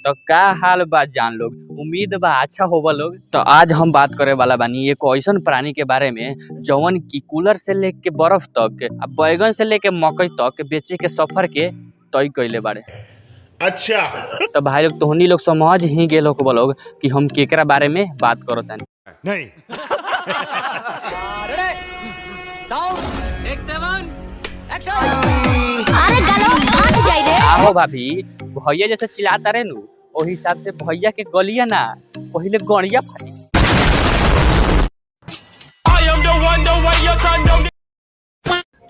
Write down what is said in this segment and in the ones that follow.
तो का हाल बा जान लोग, उम्मीद बा अच्छा होगा लोग। तो आज हम बात करे वाला बानी एक ऐसन प्राणी के बारे में जवन की कूलर से लेके बर्फ तक, बैगन से लेके मकई तक बेचे के सफर के तय कैले बारे। अच्छा तो भाई लोग तोहनी लोग समझ ही गए लोग बोलोग कि हम केकरा बारे में बात करो तानी नहीं। आहो भाभी, भैया जैसे चिल्लाता रहे नु ओ हिसाब से भैया के गलिया ना पहले गड़िया फाटी।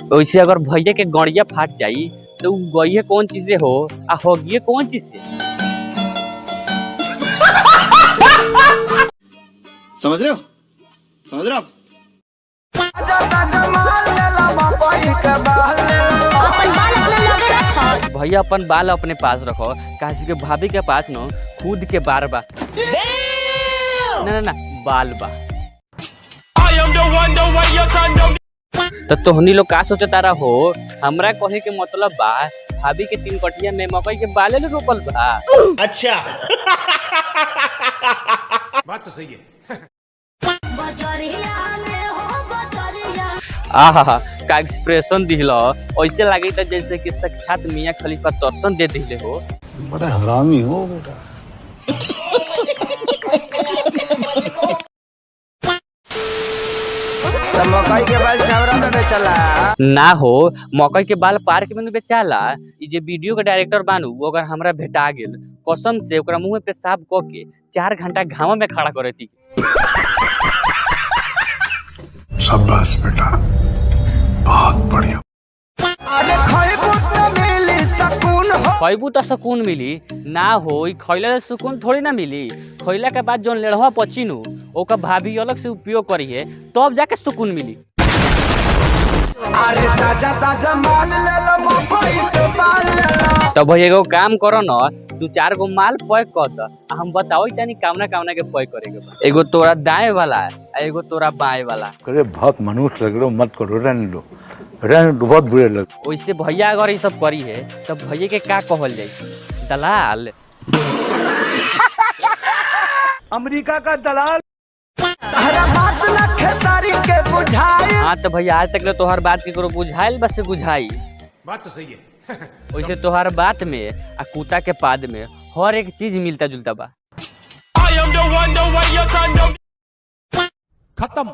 वैसे अगर भैया के गड़िया फाट जाई तो गइये कौन चीज से हो आ होगिए कौन चीज से? समझ रहे हो? समझ रहे हो? भैया अपन बाल अपने पास रखो, काशी के भाभी के पास न खुद के बार बा ना ना बाल बा। तो तोहनी लोग का सोचता रहो, हमरा कहे के मतलब बा भाभी के 3 कटिया में मकई के बाले ले रोपल बा। अच्छा बात तो सही है। आहा का एक्सप्रेशन दिहलो, ऐसे लगे था जैसे कि साक्षात मियां खलीफा दर्शन दे दिले हो। बड़ा हरामी हो बेटा। तो मकई के बाल छावरा में बेचला ना हो, मकई के बाल पार्क में बेचाला। ई जे वीडियो के डायरेक्टर बानू वो अगर हमरा भेटा गेल कसम से ओकरा मुंह में पेशाब क के 4 घंटा घाम में खड़ा करती। शाबाश बेटा, बहुत बढ़िया। खैबू तो सुकून मिली ना हो, खैला से सुकून थोड़ी ना मिली। खैला के बाद जो लेढ़वा पची नु ओका भाभी अलग से उपयोग करी है तब जाके सुकून मिली। अरे ताजा ताजा माल ले लो मकई के बाल ले लो। तो भाई एगो काम करो न, तू 4 गो माल पैक कर द, हम बताओ तनी कामना कामना के पैक करेगे बा। एगो तोरा दाएं वाला है, एगो तोरा बाएं वाला। अरे बहुत मनुष्य लग रहे हो, मत करो, रहने दो बहुत बुरे लग। वैसे भैया अगर ये सब करी है तो भैया के का कहल जाए? दलाल। अमेरिका का दलाल। बात ना खेसारी के बुझाई। हाँ तो भैया आज तक ले तोहर बात के करो बुझाइल बस बुझाई। बात तो सही है। वैसे तोहर बात में आ कुत्ता के पाद में हर एक चीज मिलता जुलता बा। खत्म।